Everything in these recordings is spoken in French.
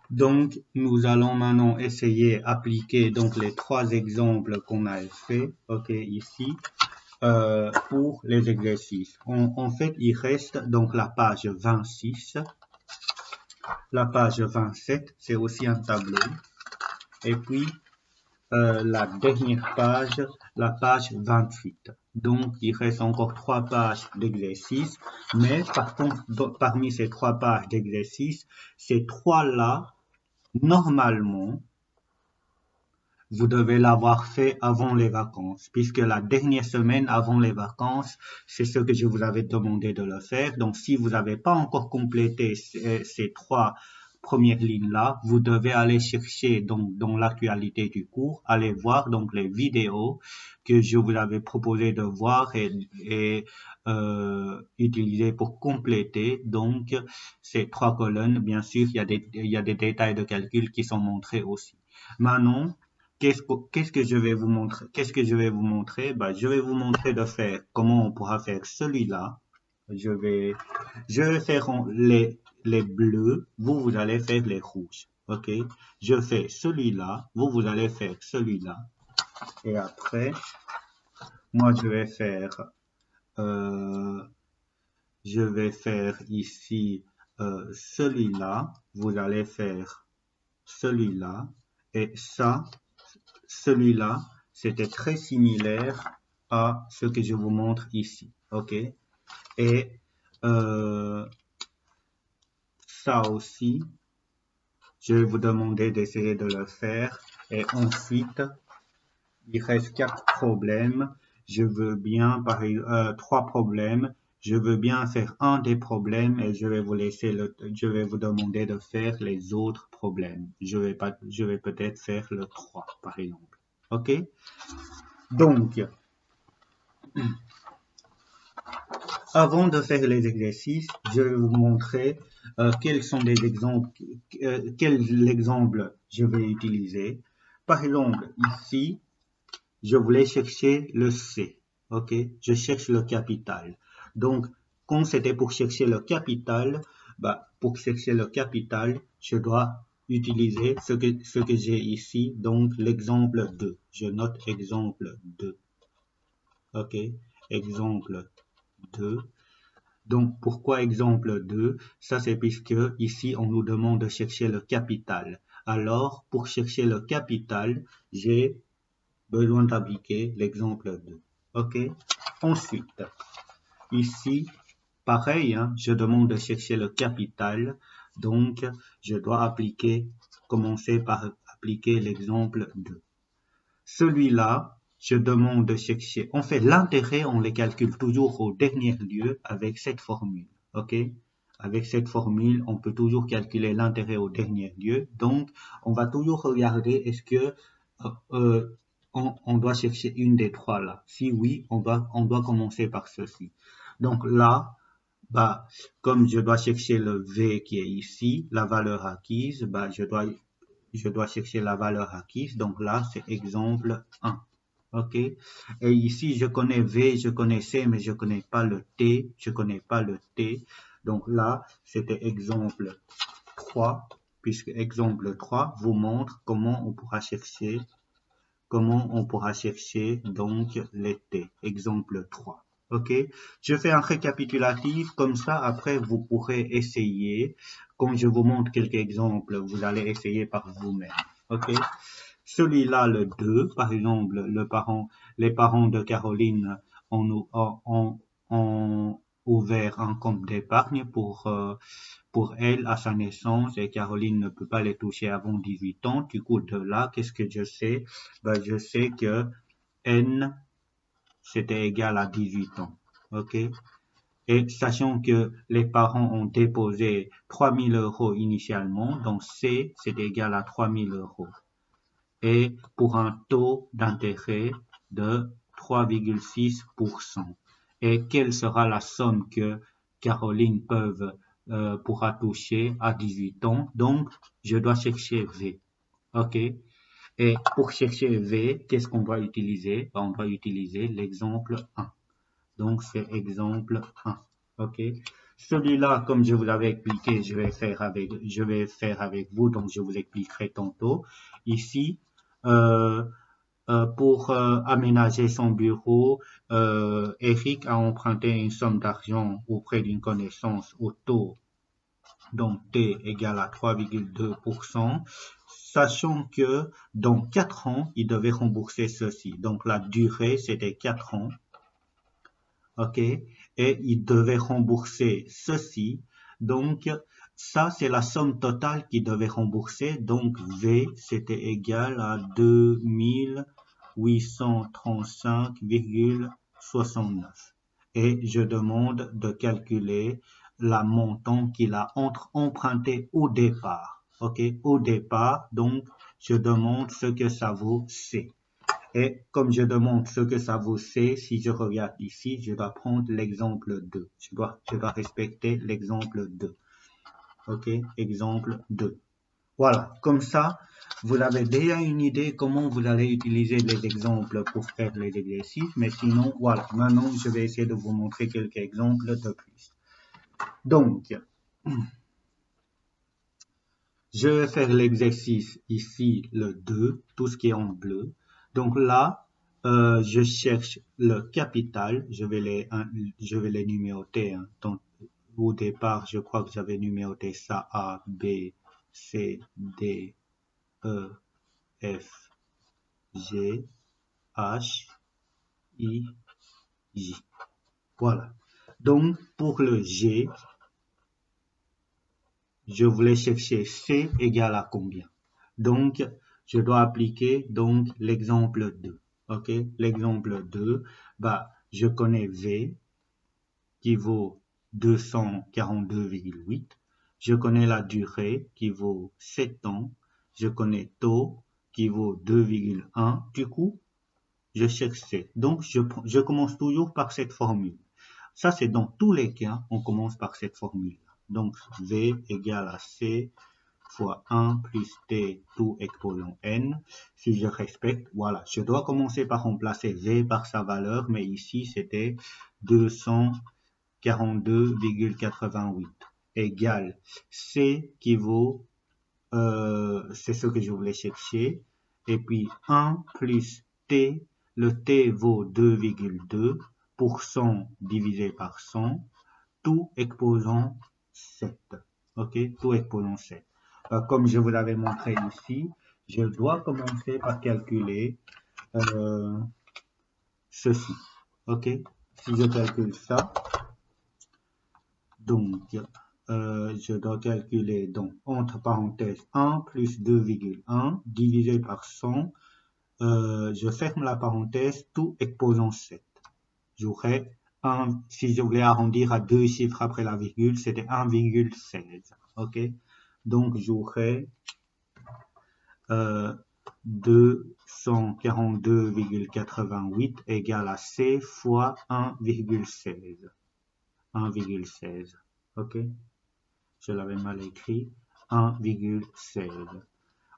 Donc, nous allons maintenant essayer d'appliquer donc les trois exemples qu'on a fait, ok, ici, pour les exercices. En fait, il reste donc la page 26, la page 27, c'est aussi un tableau, et puis la dernière page, la page 28. Donc, il reste encore trois pages d'exercice, mais par contre, parmi ces trois pages d'exercice, ces trois-là, normalement, vous devez l'avoir fait avant les vacances, puisque la dernière semaine avant les vacances, c'est ce que je vous avais demandé de le faire. Donc, si vous n'avez pas encore complété ces trois premières lignes-là, vous devez aller chercher donc dans l'actualité du cours, aller voir donc les vidéos que je vous avais proposé de voir et utiliser pour compléter donc ces trois colonnes. Bien sûr, il y a des détails de calcul qui sont montrés aussi. Maintenant, qu'est-ce que je vais vous montrer? Qu'est-ce que je vais vous montrer? Bah, je vais vous montrer de faire comment on pourra faire celui-là. Je vais faire les bleus. Vous allez faire les rouges. OK? Je fais celui-là. Vous allez faire celui-là. Et après, moi, euh, je vais faire ici, celui-là. Vous allez faire celui-là. Et ça, celui-là, c'était très similaire à ce que je vous montre ici. OK? Et ça aussi, je vais vous demander d'essayer de le faire. Et ensuite, il reste quatre problèmes. Je veux bien, trois problèmes. Je veux bien faire un des problèmes et je vais je vais vous demander de faire les autres problèmes. Je vais peut-être faire le 3, par exemple. OK? Donc, avant de faire les exercices, je vais vous montrer quels sont les exemples, quel exemple je vais utiliser. Par exemple, ici, je voulais chercher le C. OK? Je cherche le capital. Donc, quand c'était pour chercher le capital, bah, pour chercher le capital, je dois utiliser ce que j'ai ici, donc l'exemple 2. Je note exemple 2. OK? Exemple 2. Donc, pourquoi exemple 2? Ça, c'est puisque ici, on nous demande de chercher le capital. Alors, pour chercher le capital, j'ai besoin d'appliquer l'exemple 2. OK? Ensuite, ici, pareil, hein, je demande de chercher le capital. Donc, je dois commencer par appliquer l'exemple 2. Celui-là, je demande de chercher. En fait, l'intérêt, on les calcule toujours au dernier lieu avec cette formule. OK? Avec cette formule, on peut toujours calculer l'intérêt au dernier lieu. Donc, on va toujours regarder est-ce que on doit chercher une des trois là. Si oui, on doit commencer par ceci. Donc là, bah, comme je dois chercher le V qui est ici, la valeur acquise, bah, je dois chercher la valeur acquise. Donc là, c'est exemple 1. OK? Et ici, je connais V, je connais C, mais je connais pas le T. Je connais pas le T. Donc là, c'était exemple 3, puisque exemple 3 vous montre comment on pourra chercher donc les T. Exemple 3. OK? Je fais un récapitulatif, comme ça, après, vous pourrez essayer. Quand je vous montre quelques exemples, vous allez essayer par vous-même. OK? Celui-là, le 2, par exemple, les parents de Caroline ont ouvert un compte d'épargne pour elle à sa naissance et Caroline ne peut pas les toucher avant 18 ans. Du coup, de là, qu'est-ce que je sais? Ben, je sais que N, c'était égal à 18 ans. OK? Et sachant que les parents ont déposé 3 000 € initialement, donc C, c'est égal à 3 000 €. Et pour un taux d'intérêt de 3,6%. Et quelle sera la somme que Caroline pourra toucher à 18 ans? Donc, je dois chercher V. OK? Et pour chercher V, qu'est-ce qu'on doit utiliser? On doit utiliser l'exemple 1. Donc, c'est exemple 1. OK? Celui-là, comme je vous l'avais expliqué, je vais faire avec vous, donc je vous expliquerai tantôt. Ici, pour aménager son bureau, Eric a emprunté une somme d'argent auprès d'une connaissance au taux, donc T égale à 3,2%, sachant que dans 4 ans, il devait rembourser ceci. Donc la durée, c'était 4 ans. OK, et il devait rembourser ceci. Donc, ça, c'est la somme totale qu'il devait rembourser. Donc, V, c'était égal à 2835,69. Et je demande de calculer la montant qu'il a emprunté au départ. OK, au départ, donc, je demande ce que ça vaut C. Et comme je demande ce que ça vaut C, si je regarde ici, je dois prendre l'exemple 2. Je dois respecter l'exemple 2. OK, exemple 2. Voilà, comme ça, vous avez déjà une idée comment vous allez utiliser les exemples pour faire les exercices. Mais sinon, voilà, maintenant, je vais essayer de vous montrer quelques exemples de plus. Donc, je vais faire l'exercice ici, le 2, tout ce qui est en bleu. Donc là, je cherche le capital, je vais les numéroter. Hein. Donc, au départ, je crois que j'avais numéroté ça A, B, C, D, E, F, G, H, I, J. Voilà. Donc, pour le G, je voulais chercher C égale à combien. Donc, je dois appliquer donc l'exemple 2. OK, l'exemple 2, bah, je connais V qui vaut 242,8. Je connais la durée qui vaut 7 ans. Je connais taux qui vaut 2,1. Du coup, je cherche C. Donc, je commence toujours par cette formule. Ça, c'est dans tous les cas, on commence par cette formule. Donc, V égale à C fois 1 plus T tout exposant N. Si je respecte, voilà, je dois commencer par remplacer V par sa valeur, mais ici, c'était 242,88 égale C qui vaut, c'est ce que je voulais chercher, et puis 1 plus T, le T vaut 2,2% divisé par 100, tout exposant 7. OK, tout exposant 7. Comme je vous l'avais montré ici, je dois commencer par calculer ceci. OK, si je calcule ça, donc je dois calculer donc entre parenthèses 1 plus 2,1 divisé par 100. Je ferme la parenthèse, tout exposant 7. J'aurai si je voulais arrondir à deux chiffres après la virgule, c'était 1,16. OK? Donc, j'aurai 242,88 égale à C fois 1,16. 1,16. OK? Je l'avais mal écrit. 1,16.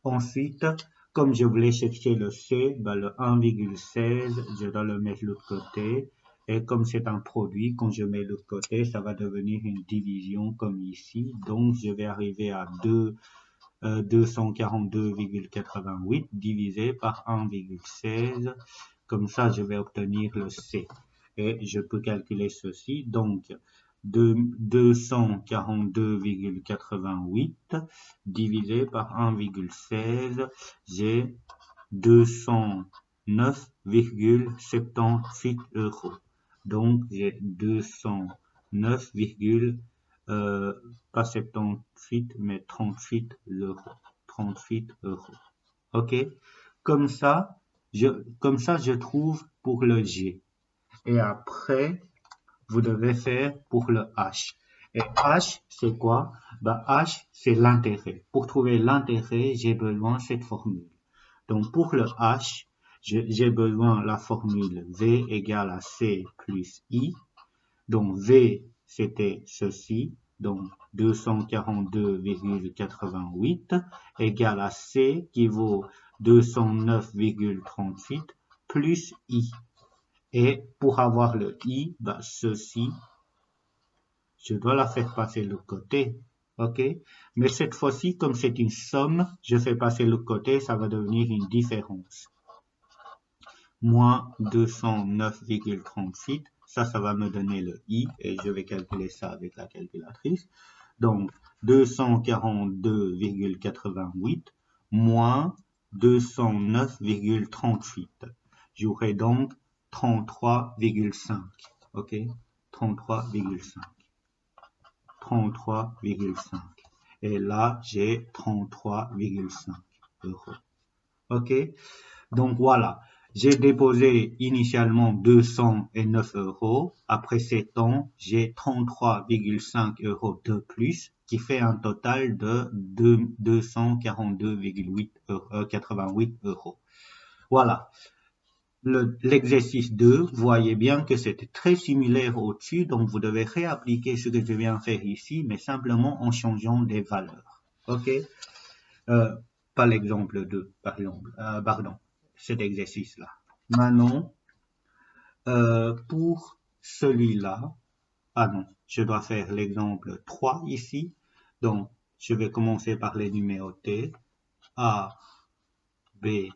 Ensuite, comme je voulais chercher le C, ben le 1,16, je dois le mettre de l'autre côté. Et comme c'est un produit, quand je mets de l'autre côté, ça va devenir une division comme ici. Donc, je vais arriver à 242,88 divisé par 1,16. Comme ça, je vais obtenir le C. Et je peux calculer ceci. Donc, 242,88 divisé par 1,16, j'ai 209,78 euros. Donc, j'ai 209, pas 78, mais 38 euros. 38 euros. OK? Comme ça, je trouve pour le G. Et après, vous devez faire pour le H. Et H, c'est quoi? Ben, H, c'est l'intérêt. Pour trouver l'intérêt, j'ai besoin de cette formule. Donc, pour le H, j'ai besoin de la formule V égale à C plus I. Donc, V, c'était ceci. Donc, 242,88 égale à C qui vaut 209,38 plus I. Et pour avoir le I, ben, ceci je dois la faire passer de l'autre côté. OK? Mais cette fois-ci, comme c'est une somme, je fais passer de l'autre côté, ça va devenir une différence. Moins 209,38. Ça va me donner le I et je vais calculer ça avec la calculatrice. Donc, 242,88 moins 209,38. J'aurai donc 33,5. OK? 33,5. 33,5. Et là, j'ai 33,5 euros. OK? Donc voilà. J'ai déposé initialement 209 euros. Après 7 ans, j'ai 33,5 euros de plus, qui fait un total de 242,88 euros. Voilà. L'exercice 2, vous voyez bien que c'était très similaire au-dessus, donc vous devez réappliquer ce que je viens faire ici, mais simplement en changeant des valeurs. OK? Pas l'exemple 2, pardon, cet exercice-là. Maintenant, pour celui-là, non, je dois faire l'exemple 3 ici. Donc, je vais commencer par les numéroter. A, B,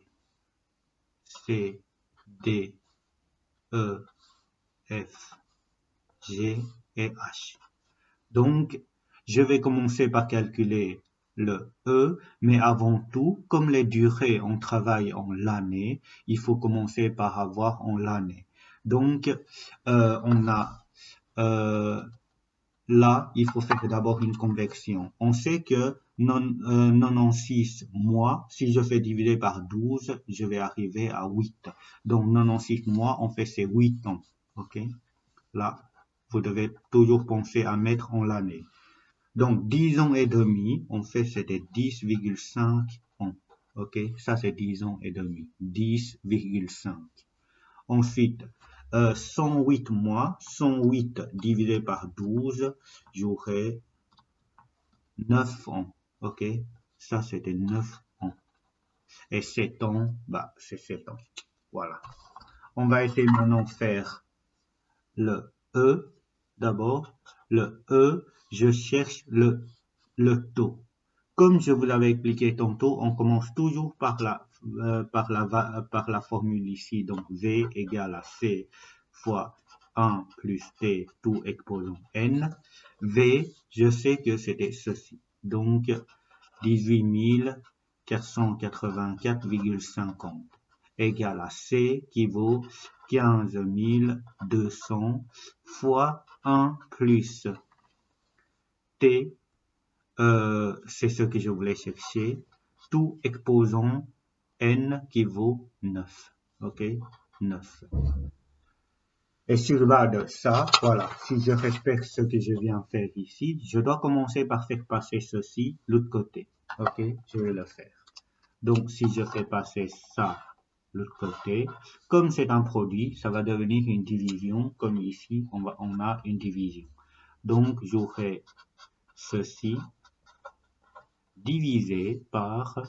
C, D, E, F, G et H. Donc, je vais commencer par calculer le E, mais avant tout, comme les durées, on travaille en l'année, il faut commencer par avoir en l'année. Donc, on a là, il faut faire d'abord une conversion. On sait que 96 mois, si je fais diviser par 12, je vais arriver à 8. Donc 96 mois, on fait c'est 8 ans. OK? Là, vous devez toujours penser à mettre en l'année. Donc 10 ans et demi, on fait c'était 10,5 ans. OK? Ça c'est 10 ans et demi. 10,5. Ensuite, 108 mois, 108 divisé par 12, j'aurai 9 ans. OK? Ça, c'était 9 ans. Et 7 ans, c'est 7 ans. Voilà. On va essayer maintenant de faire le E. D'abord, le E, je cherche le taux. Comme je vous l'avais expliqué tantôt, on commence toujours par la formule ici. Donc, V égale à C fois 1 plus T, tout exposant N. V, je sais que c'était ceci. Donc, 18 484,50 égale à C qui vaut 15 200 fois 1 plus T, c'est ce que je voulais chercher, tout exposant N qui vaut 9. OK? 9. Et sur base de ça, voilà, si je respecte ce que je viens faire ici, je dois commencer par faire passer ceci de l'autre côté. OK? Je vais le faire. Donc, si je fais passer ça de l'autre côté, comme c'est un produit, ça va devenir une division, comme ici, on a une division. Donc, j'aurai ceci divisé par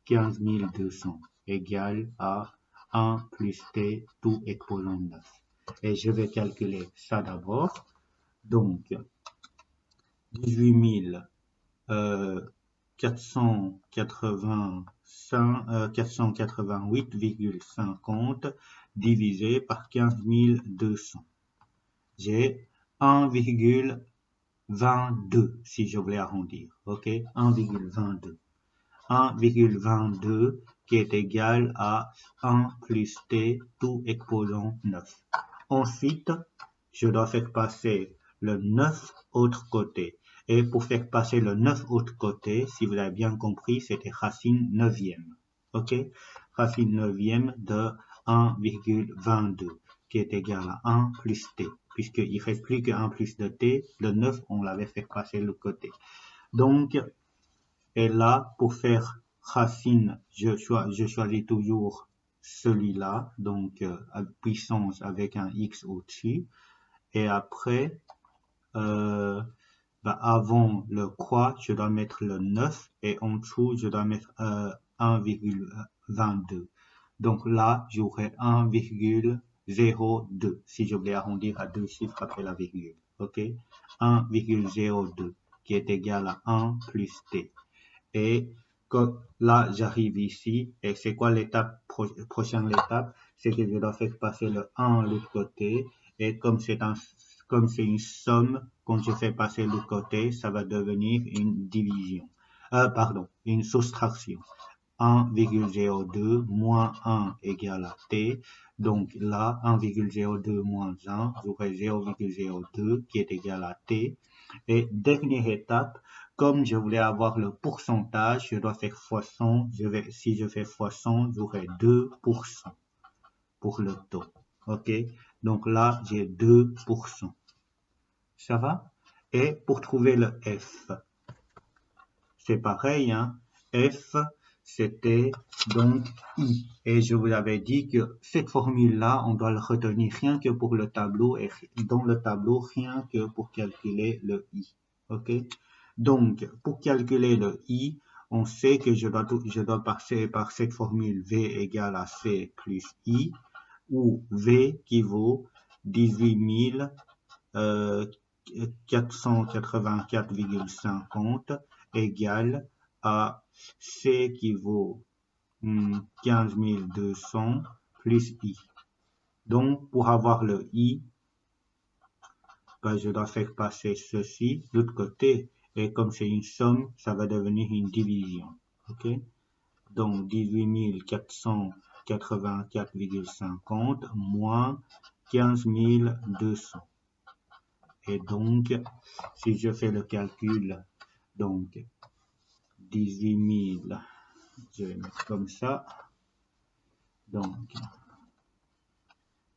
15 200 égale à 1 plus T tout exposant 9. Et je vais calculer ça d'abord. Donc, 18 488,50 divisé par 15 200. J'ai 1,22 si je voulais arrondir. OK? 1,22. 1,22 qui est égal à 1 plus T tout exposant 9. Ensuite, je dois faire passer le 9 autre côté. Et pour faire passer le 9 autre côté, si vous avez bien compris, c'était racine 9e. OK? Racine 9e de 1,22 qui est égal à 1 plus T. Puisqu'il ne reste plus que 1 plus de T, le 9, on l'avait fait passer de l'autre côté. Donc, et là, pour faire racine, je choisis toujours celui-là, donc puissance avec un X au-dessus. Et après, avant le croix, je dois mettre le 9 et en dessous, je dois mettre 1,22. Donc là, j'aurai 1,02 si je voulais arrondir à deux chiffres après la virgule. ok, 1,02 qui est égal à 1 plus t. Et là, j'arrive ici, et c'est quoi l'étape, prochaine étape? C'est que je dois faire passer le 1 de l'autre côté, et comme c'est une somme, quand je fais passer de l'autre côté, ça va devenir une division. Pardon, une soustraction. 1,02 moins 1 égale à t. Donc là, 1,02 moins 1, j'aurai 0,02 qui est égal à t. Et dernière étape, comme je voulais avoir le pourcentage, je dois faire fois 100. Si je fais fois 100, j'aurai 2% pour le taux. OK? Donc là, j'ai 2%. Ça va? Et pour trouver le F, c'est pareil, hein? F, c'était donc I. Et je vous avais dit que cette formule-là, on doit le retenir rien que pour le tableau et dans le tableau, rien que pour calculer le I. OK? Donc, pour calculer le I, on sait que je dois passer par cette formule V égale à C plus I, où V qui vaut 18 484,50 égale à C qui vaut 15 200 plus I. Donc, pour avoir le I, ben, je dois faire passer ceci de l'autre côté. Et comme c'est une somme, ça va devenir une division. OK? Donc, 18 484,50 moins 15 200. Et donc, si je fais le calcul, donc 18 000, je vais mettre comme ça. Donc,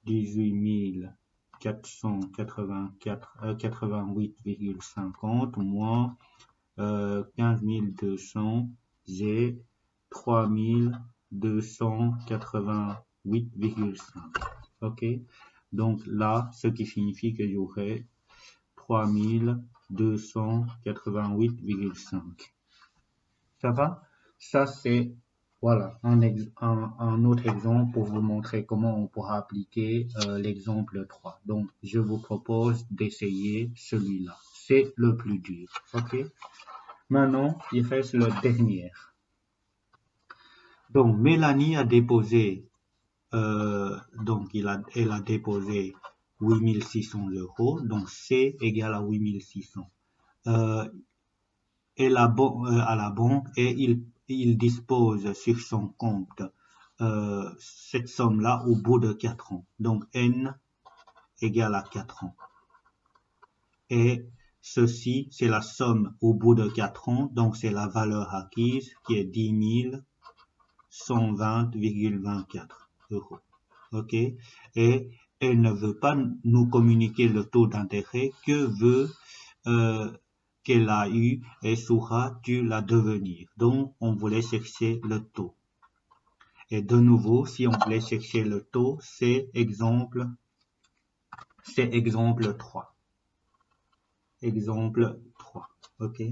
18 488,50 moins 15 200, j'ai 3288,5. OK? Donc là, ce qui signifie que j'aurai 3288,5. Ça va? Ça, c'est, voilà, un autre exemple pour vous montrer comment on pourra appliquer l'exemple 3. Donc, je vous propose d'essayer celui-là. C'est le plus dur. OK? Maintenant, il reste le dernier. Donc, Mélanie a déposé, donc elle a déposé 8600 €. Donc, C égale à 8600. À la banque et il dispose sur son compte cette somme-là au bout de 4 ans. Donc, N égale à 4 ans. Et ceci, c'est la somme au bout de 4 ans. Donc, c'est la valeur acquise qui est 10 120,24 €. OK? Et elle ne veut pas nous communiquer le taux d'intérêt que veut qu'elle a eu et saura-tu la devenir. Donc, on voulait chercher le taux. Et de nouveau, si on voulait chercher le taux, c'est exemple 3. Exemple 3. OK?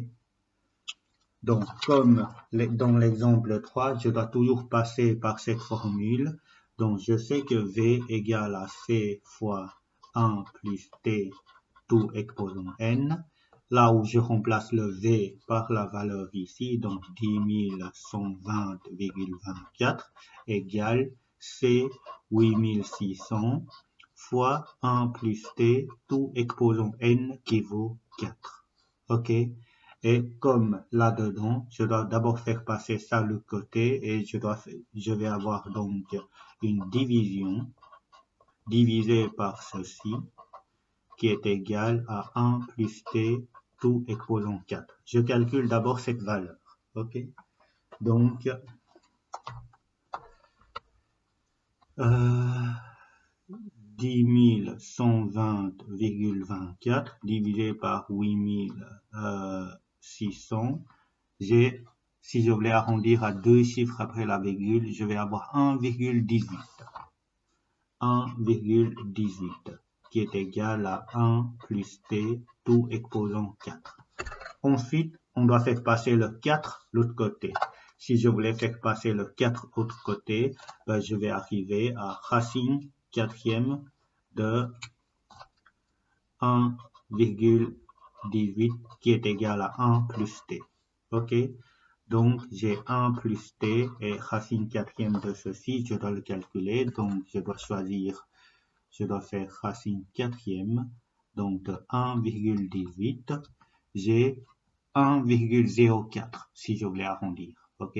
Donc, comme dans l'exemple 3, je dois toujours passer par cette formule. Donc, je sais que V égale à C fois 1 plus T, tout exposant N. Là où je remplace le V par la valeur ici, donc 10 120,24 égale C 8600 fois 1 plus T, tout exposant N qui vaut 4. OK? Et comme là-dedans, je dois d'abord faire passer ça de l'autre côté et je vais avoir donc une division divisée par ceci qui est égal à 1 plus t tout exposant 4. Je calcule d'abord cette valeur. OK? Donc, 10 120,24 divisé par 8600. Si je voulais arrondir à deux chiffres après la virgule, je vais avoir 1,18. 1,18 qui est égal à 1 plus t tout exposant 4. Ensuite, on doit faire passer le 4 de l'autre côté. Si je voulais faire passer le 4 de l'autre côté, ben, je vais arriver à racine quatrième de 1 1,18 qui est égal à 1 plus t. Ok? Donc, j'ai 1 plus t et racine quatrième de ceci, je dois le calculer. Donc, je dois faire racine quatrième. Donc, de 1,18, j'ai 1,04 si je voulais arrondir. Ok?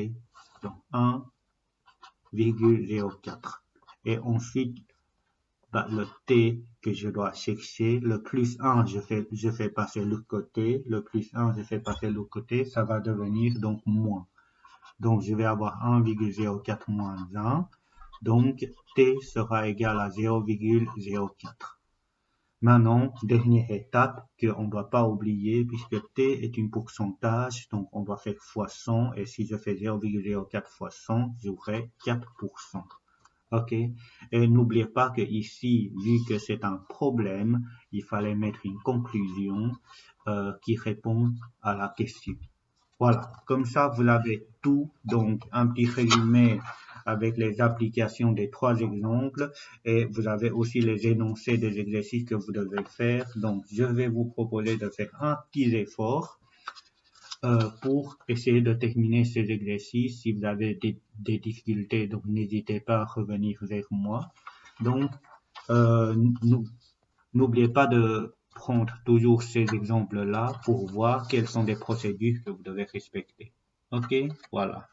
Donc, 1,04. Et ensuite, le t que je dois chercher, le plus 1, je fais passer l'autre côté, le plus 1, je fais passer l'autre côté, ça va devenir donc moins. Donc, je vais avoir 1,04 moins 1, donc t sera égal à 0,04. Maintenant, dernière étape qu'on ne doit pas oublier, puisque t est un pourcentage, donc on doit faire fois 100, et si je fais 0,04 fois 100, j'aurai 4%. Ok, et n'oubliez pas que ici, vu que c'est un problème, il fallait mettre une conclusion qui répond à la question. Voilà, comme ça vous avez tout, donc un petit résumé avec les applications des 3 exemples et vous avez aussi les énoncés des exercices que vous devez faire. Donc je vais vous proposer de faire un petit effort pour essayer de terminer ces exercices. Si vous avez des difficultés, donc n'hésitez pas à revenir vers moi. Donc, n'oubliez pas de prendre toujours ces exemples-là pour voir quelles sont les procédures que vous devez respecter. Ok, voilà.